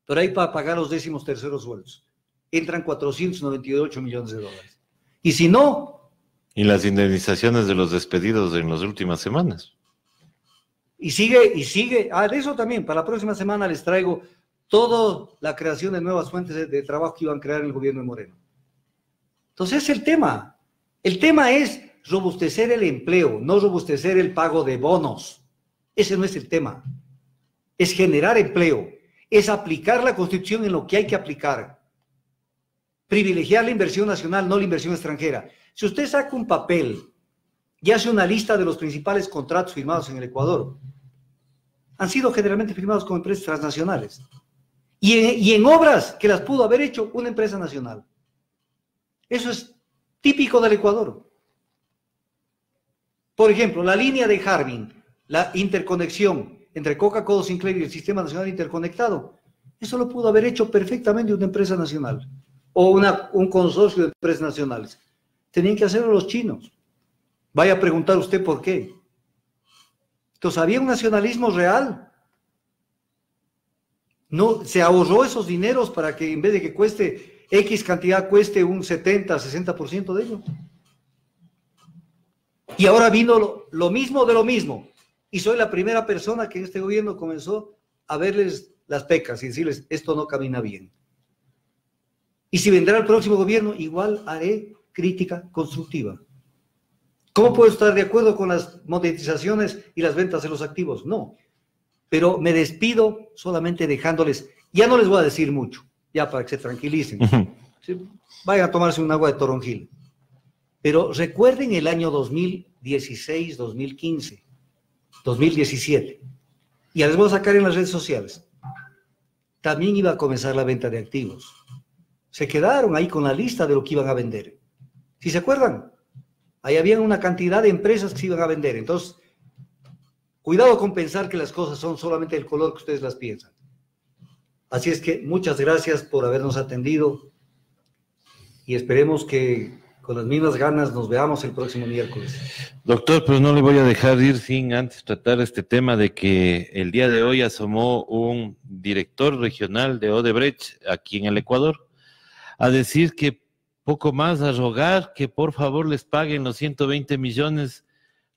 pero hay para pagar los 13º sueldos. Entran 498 millones de dólares. Y si no... Y las indemnizaciones de los despedidos en las últimas semanas. Y sigue. De eso también, para la próxima semana les traigo toda la creación de nuevas fuentes de trabajo que iban a crear el gobierno de Moreno. Entonces es el tema. El tema es robustecer el empleo, no robustecer el pago de bonos. Ese no es el tema. Es generar empleo, es aplicar la Constitución en lo que hay que aplicar. Privilegiar la inversión nacional, no la inversión extranjera. Si usted saca un papel y hace una lista de los principales contratos firmados en el Ecuador, han sido generalmente firmados con empresas transnacionales. Y en obras que las pudo haber hecho una empresa nacional. Eso es típico del Ecuador. Por ejemplo, la línea de Harbin, la interconexión entre Coca-Cola, Sinclair y el Sistema Nacional Interconectado, eso lo pudo haber hecho perfectamente una empresa nacional o un consorcio de empresas nacionales. Tenían que hacerlo los chinos. Vaya a preguntar usted por qué. Entonces, ¿había un nacionalismo real? No, se ahorró esos dineros para que en vez de que cueste X cantidad, cueste un 70, 60% de ello. Y ahora vino lo mismo de lo mismo. Y soy la primera persona que en este gobierno comenzó a verles las pecas y decirles, esto no camina bien. Y si vendrá el próximo gobierno, igual haré crítica constructiva. ¿Cómo puedo estar de acuerdo con las monetizaciones y las ventas de los activos? No. Pero me despido solamente dejándoles, ya no les voy a decir mucho, ya para que se tranquilicen. Vayan a tomarse un agua de toronjil. Pero recuerden el año 2016, 2015, 2017. Y ya les voy a sacar en las redes sociales. También iba a comenzar la venta de activos. Se quedaron ahí con la lista de lo que iban a vender. ¿Sí se acuerdan? Ahí había una cantidad de empresas que se iban a vender. Entonces, cuidado con pensar que las cosas son solamente el color que ustedes las piensan. Así es que muchas gracias por habernos atendido y esperemos que con las mismas ganas nos veamos el próximo miércoles. Doctor, pero no le voy a dejar ir sin antes tratar este tema de que el día de hoy asomó un director regional de Odebrecht aquí en el Ecuador a decir que poco más, a rogar que por favor les paguen los 120 millones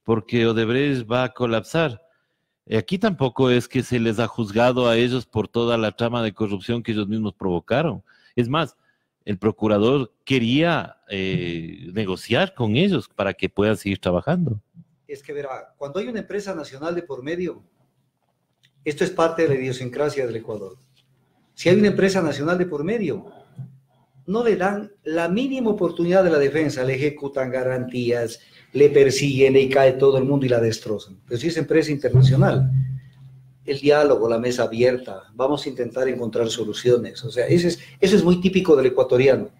porque Odebrecht va a colapsar. Aquí tampoco es que se les ha juzgado a ellos por toda la trama de corrupción que ellos mismos provocaron. Es más, el procurador quería negociar con ellos para que puedan seguir trabajando. Es que verá, cuando hay una empresa nacional de por medio, esto es parte de la idiosincrasia del Ecuador. Si hay una empresa nacional de por medio, no le dan la mínima oportunidad de la defensa, le ejecutan garantías, le persiguen y cae todo el mundo y la destrozan. Pero si es empresa internacional, el diálogo, la mesa abierta, vamos a intentar encontrar soluciones. O sea, eso es muy típico del ecuatoriano.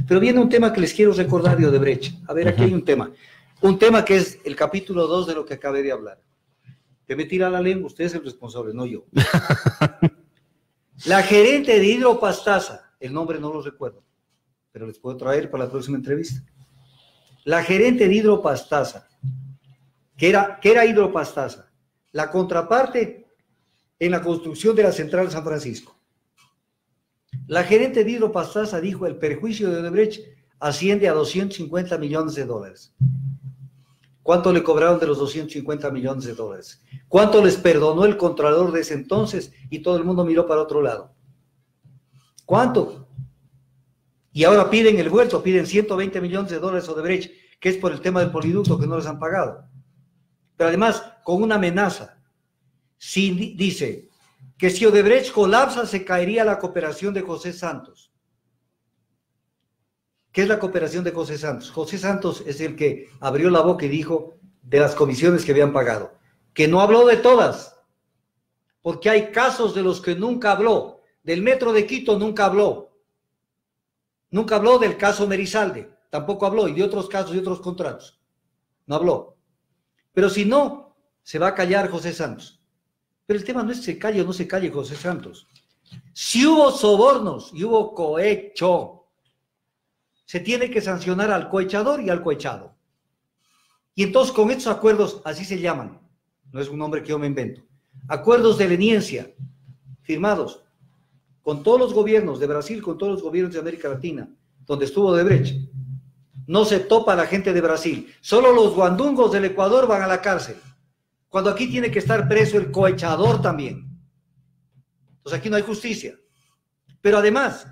Pero viene un tema que les quiero recordar de Odebrecht. A ver, aquí hay un tema que es el capítulo 2 de lo que acabé de hablar. Que me tira la lengua, usted es el responsable, no yo. La gerente de Hidropastasa, el nombre no lo recuerdo, pero les puedo traer para la próxima entrevista. La gerente de Hidropastasa, que era Hidropastasa, la contraparte en la construcción de la central San Francisco. La gerente de Hidropastasa dijo el perjuicio de Odebrecht asciende a 250 millones de dólares. ¿Cuánto le cobraron de los 250 millones de dólares? ¿Cuánto les perdonó el contralor de ese entonces y todo el mundo miró para otro lado? ¿Cuánto? Y ahora piden el vuelto, piden 120 millones de dólares Odebrecht, que es por el tema del poliducto que no les han pagado. Pero además, con una amenaza. Si dice que si Odebrecht colapsa, se caería la cooperación de José Santos. ¿Qué es la cooperación de José Santos? José Santos es el que abrió la boca y dijo de las comisiones que habían pagado, que no habló de todas, porque hay casos de los que nunca habló. Del Metro de Quito nunca habló. Nunca habló del caso Merizalde, tampoco habló, y de otros casos y otros contratos. No habló. Pero si no, se va a callar José Santos. Pero el tema no es se calle o no se calle José Santos. Si hubo sobornos y hubo cohecho, se tiene que sancionar al cohechador y al cohechado. Y entonces con estos acuerdos, así se llaman, no es un nombre que yo me invento, acuerdos de leniencia, firmados con todos los gobiernos de Brasil, con todos los gobiernos de América Latina, donde estuvo Odebrecht. No se topa a la gente de Brasil, solo los guandungos del Ecuador van a la cárcel, cuando aquí tiene que estar preso el cohechador también. Entonces aquí no hay justicia. Pero además,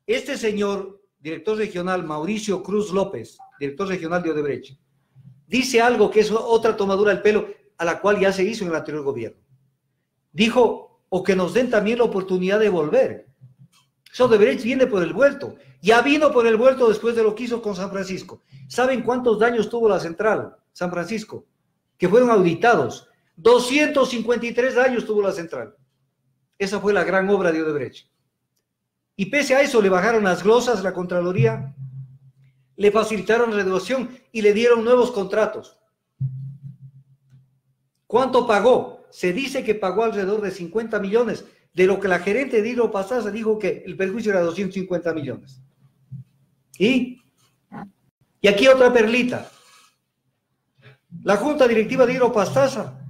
este señor, director regional Mauricio Cruz López, director regional de Odebrecht, dice algo que es otra tomadura del pelo a la cual ya se hizo en el anterior gobierno. Dijo, o que nos den también la oportunidad de volver. Eso Odebrecht viene por el vuelto. Ya vino por el vuelto después de lo que hizo con San Francisco. ¿Saben cuántos daños tuvo la central San Francisco? Que fueron auditados. 253 daños tuvo la central. Esa fue la gran obra de Odebrecht. Y pese a eso le bajaron las glosas, la Contraloría, le facilitaron la reducción y le dieron nuevos contratos. ¿Cuánto pagó? Se dice que pagó alrededor de 50 millones, de lo que la gerente de Hidro Pastasa dijo que el perjuicio era 250 millones. Y aquí otra perlita. La Junta Directiva de Hidro Pastasa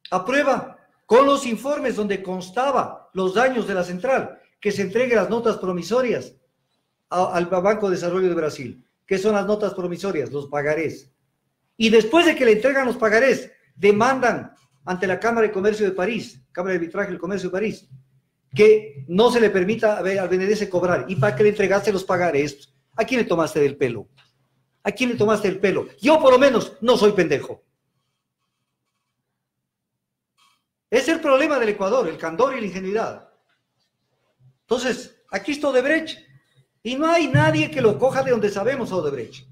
aprueba con los informes donde constaba los daños de la central, que se entreguen las notas promisorias al Banco de Desarrollo de Brasil. ¿Qué son las notas promisorias? Los pagarés. Y después de que le entregan los pagarés, demandan ante la Cámara de Comercio de París, Cámara de Arbitraje del Comercio de París, que no se le permita al BNDES cobrar. ¿Y para qué le entregaste los pagarés? ¿A quién le tomaste del pelo? ¿A quién le tomaste el pelo? Yo por lo menos no soy pendejo. Es el problema del Ecuador, el candor y la ingenuidad. Entonces, aquí está Odebrecht. Y no hay nadie que lo coja de donde sabemos a Odebrecht.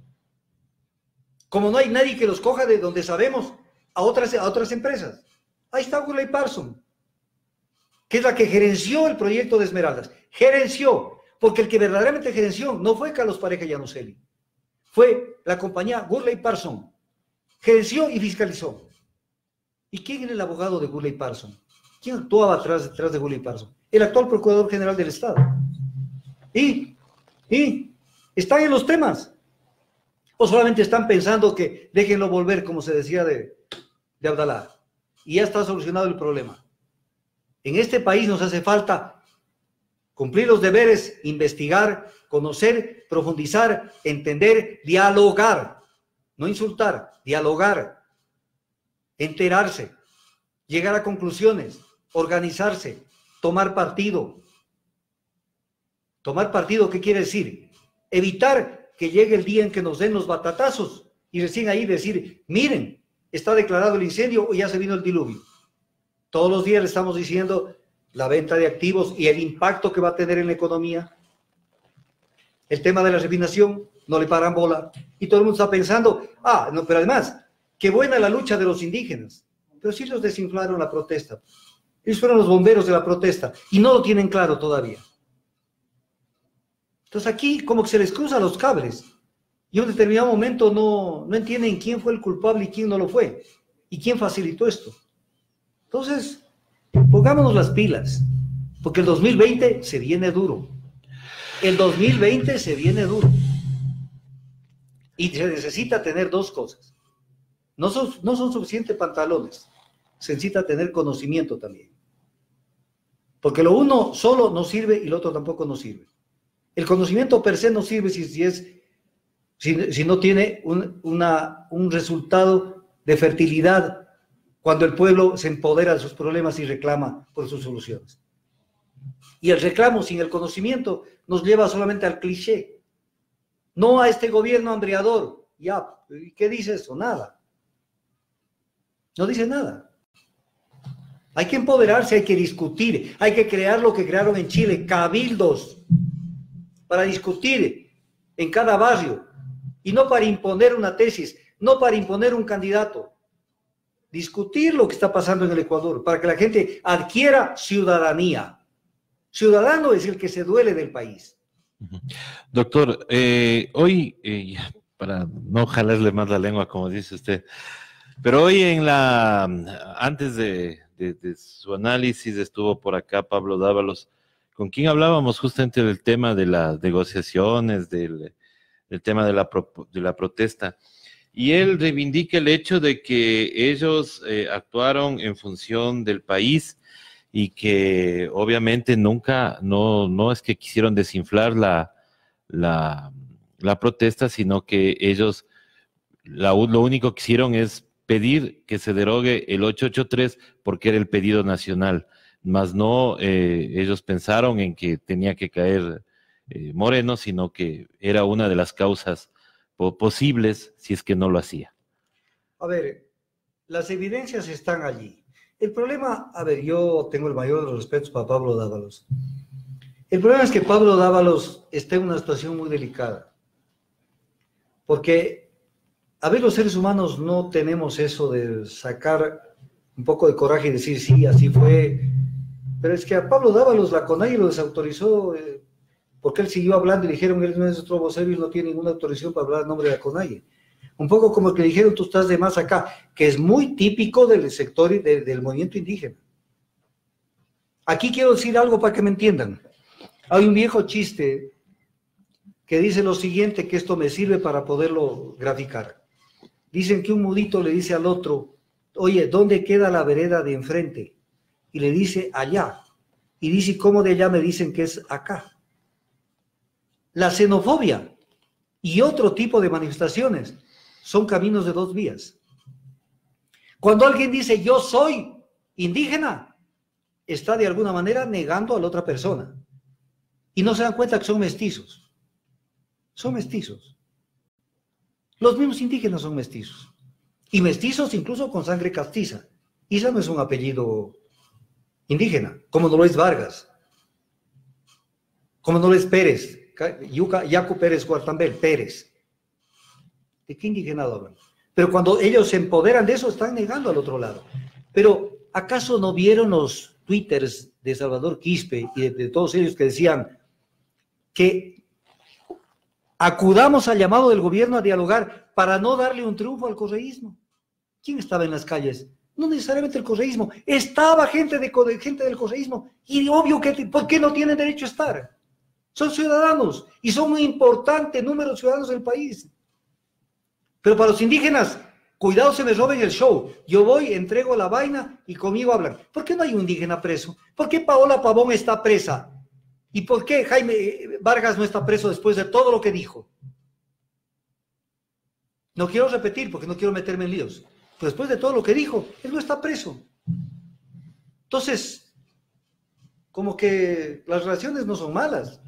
Como no hay nadie que los coja de donde sabemos a otras empresas. Ahí está Gurley Parsons, que es la que gerenció el proyecto de Esmeraldas. Gerenció, porque el que verdaderamente gerenció no fue Carlos Pareja Llanoseli. Fue la compañía Gurley Parsons. Gerenció y fiscalizó. ¿Y quién era el abogado de Gurley Parsons? ¿Quién actuaba detrás de Gurley Parsons? El actual Procurador General del Estado. Y están en los temas. O solamente están pensando que déjenlo volver, como se decía de Abdalá. Y ya está solucionado el problema. En este país nos hace falta cumplir los deberes, investigar, conocer, profundizar, entender, dialogar. No insultar, dialogar. Enterarse, llegar a conclusiones, organizarse, tomar partido. Tomar partido, ¿qué quiere decir? Evitar que llegue el día en que nos den los batatazos y recién ahí decir, miren, está declarado el incendio o ya se vino el diluvio. Todos los días le estamos diciendo la venta de activos y el impacto que va a tener en la economía. El tema de la refinación, no le paran bola. Y todo el mundo está pensando, no, pero además, qué buena la lucha de los indígenas. Pero sí los desinflaron la protesta. Ellos fueron los bomberos de la protesta y no lo tienen claro todavía. Entonces aquí como que se les cruzan los cables y en un determinado momento no entienden quién fue el culpable y quién no lo fue y quién facilitó esto. Entonces, pongámonos las pilas, porque el 2020 se viene duro. El 2020 se viene duro. Y se necesita tener dos cosas. No son suficientes pantalones, se necesita tener conocimiento también. Porque lo uno solo no sirve y lo otro tampoco nos sirve. El conocimiento per se no sirve si no tiene un resultado de fertilidad cuando el pueblo se empodera de sus problemas y reclama por sus soluciones. Y el reclamo sin el conocimiento nos lleva solamente al cliché. No a este gobierno hambriador. Ya, ¿qué dice eso? Nada. No dice nada. Hay que empoderarse, hay que discutir, hay que crear lo que crearon en Chile, cabildos, para discutir en cada barrio, y no para imponer una tesis, no para imponer un candidato. Discutir lo que está pasando en el Ecuador, para que la gente adquiera ciudadanía. Ciudadano es el que se duele del país. Doctor, hoy, para no jalarle más la lengua, como dice usted, Pero hoy antes de su análisis estuvo por acá Pablo Dávalos, con quien hablábamos justamente del tema de las negociaciones, del tema de la protesta. Y él reivindica el hecho de que ellos actuaron en función del país y que obviamente nunca, no es que quisieron desinflar la protesta, sino que ellos lo único que hicieron es pedir que se derogue el 883 porque era el pedido nacional, más no ellos pensaron en que tenía que caer Moreno, sino que era una de las causas posibles si es que no lo hacía. A ver, las evidencias están allí. El problema, a ver, yo tengo el mayor de los respetos para Pablo Dávalos. El problema es que Pablo Dávalos está en una situación muy delicada. Porque, a ver, los seres humanos no tenemos eso de sacar un poco de coraje y decir, sí, así fue. Pero es que a Pablo Dávalos la CONAIE lo desautorizó porque él siguió hablando y dijeron, él no es nuestro vocero y no tiene ninguna autorización para hablar en nombre de la CONAIE. Un poco como que dijeron, tú estás de más acá, que es muy típico del sector del movimiento indígena. Aquí quiero decir algo para que me entiendan. Hay un viejo chiste que dice lo siguiente, que esto me sirve para poderlo graficar. Dicen que un mudito le dice al otro, oye, ¿dónde queda la vereda de enfrente? Y le dice, allá. Y dice, ¿cómo de allá me dicen que es acá? La xenofobia y otro tipo de manifestaciones son caminos de dos vías. Cuando alguien dice, yo soy indígena, está de alguna manera negando a la otra persona. Y no se dan cuenta que son mestizos. Son mestizos. Los mismos indígenas son mestizos. Y mestizos incluso con sangre castiza. Isa no es un apellido indígena, como no lo es Vargas, como no lo es Pérez, Yacu Pérez Guartambel, Pérez. ¿De qué indigenado hablan? Pero cuando ellos se empoderan de eso, están negando al otro lado. Pero, ¿acaso no vieron los twitters de Salvador Quispe y de todos ellos que decían que acudamos al llamado del gobierno a dialogar para no darle un triunfo al correísmo? ¿Quién estaba en las calles? No necesariamente el correísmo, estaba gente del correísmo, y obvio que, ¿por qué no tienen derecho a estar? Son ciudadanos, y son un importante número de ciudadanos del país. Pero para los indígenas, cuidado se me roben el show, yo voy, entrego la vaina, y conmigo hablan. ¿Por qué no hay un indígena preso? ¿Por qué Paola Pavón está presa? ¿Y por qué Jaime Vargas no está preso después de todo lo que dijo? No quiero repetir, porque no quiero meterme en líos. Pero después de todo lo que dijo, él no está preso. Entonces, como que las relaciones no son malas.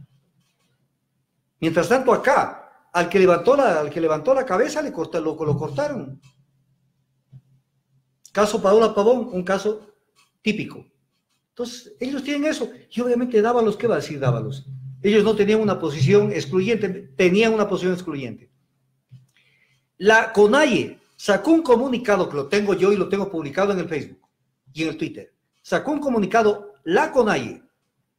Mientras tanto acá, al que levantó la cabeza lo cortaron. Caso Paola Pavón, un caso típico. Entonces, ellos tienen eso. Y obviamente Dávalos, ¿qué va a decir Dávalos? Ellos no tenían una posición excluyente, tenían una posición excluyente. La CONAIE sacó un comunicado, que lo tengo yo y lo tengo publicado en el Facebook y en el Twitter. Sacó un comunicado, la CONAIE,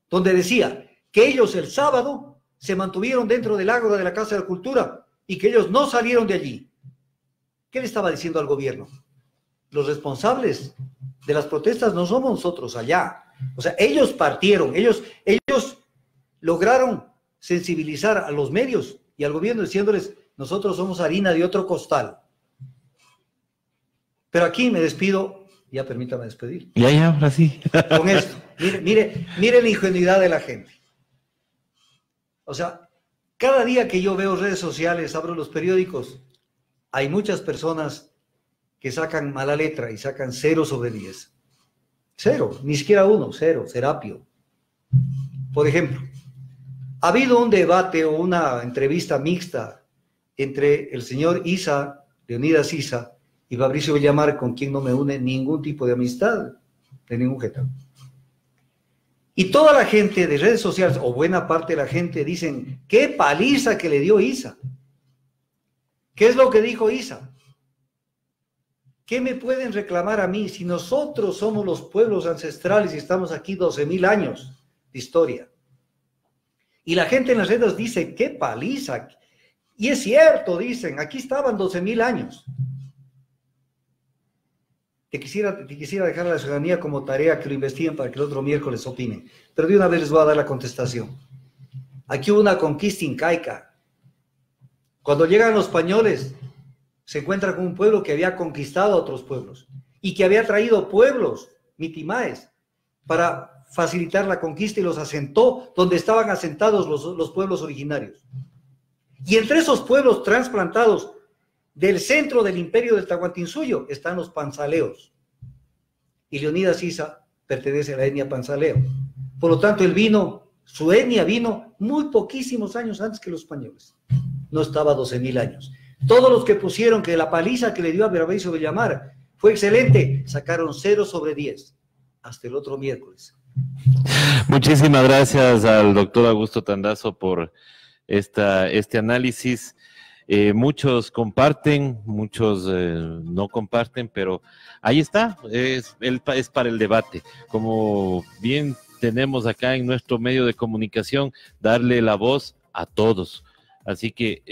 donde decía que ellos el sábado se mantuvieron dentro del ágora de la Casa de la Cultura y que ellos no salieron de allí. ¿Qué le estaba diciendo al gobierno? Los responsables de las protestas no somos nosotros allá. O sea, ellos partieron, ellos lograron sensibilizar a los medios y al gobierno diciéndoles, nosotros somos harina de otro costal. Pero aquí me despido, ya permítame despedir. Ya, ahora sí. Con esto, mire la ingenuidad de la gente. O sea, cada día que yo veo redes sociales, abro los periódicos, hay muchas personas que sacan mala letra y sacan 0 sobre 10. 0, ni siquiera 1, 0, Serapio. Por ejemplo, ha habido un debate o una entrevista mixta entre el señor Isa, Leonidas Isa, y Fabricio Villamar, con quien no me une ningún tipo de amistad, de ningún género. Y toda la gente de redes sociales, o buena parte de la gente, dicen, qué paliza que le dio Isa. ¿Qué es lo que dijo Isa? ¿Qué me pueden reclamar a mí si nosotros somos los pueblos ancestrales y estamos aquí 12,000 años de historia? Y la gente en las redes dice, qué paliza. Y es cierto, dicen, aquí estaban 12,000 años. te quisiera dejar a la ciudadanía como tarea que lo investiguen para que el otro miércoles opinen. Pero de una vez les voy a dar la contestación. Aquí hubo una conquista incaica. Cuando llegan los españoles, se encuentran con un pueblo que había conquistado a otros pueblos y que había traído pueblos, mitimaes, para facilitar la conquista y los asentó donde estaban asentados los pueblos originarios. Y entre esos pueblos trasplantados del centro del imperio del Tahuantinsuyo están los panzaleos. Y Leonidas Issa pertenece a la etnia panzaleo. Por lo tanto, su etnia vino muy poquísimos años antes que los españoles. No estaba 12.000 años. Todos los que pusieron que la paliza que le dio a Bernabéicio Villamar fue excelente, sacaron 0/10. Hasta el otro miércoles. Muchísimas gracias al doctor Augusto Tandazo por este análisis. Muchos comparten, muchos no comparten, pero ahí está, es para el debate. Como bien tenemos acá en nuestro medio de comunicación, darle la voz a todos. Así que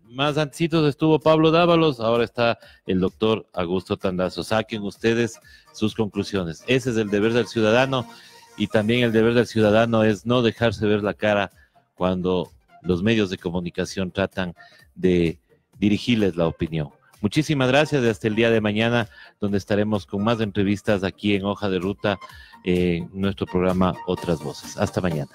más antecitos estuvo Pablo Dávalos, ahora está el doctor Augusto Tandazo. Saquen ustedes sus conclusiones. Ese es el deber del ciudadano, y también el deber del ciudadano es no dejarse ver la cara cuando los medios de comunicación tratan de dirigirles la opinión. Muchísimas gracias, hasta el día de mañana, donde estaremos con más entrevistas aquí en Hoja de Ruta, en nuestro programa Otras Voces. Hasta mañana.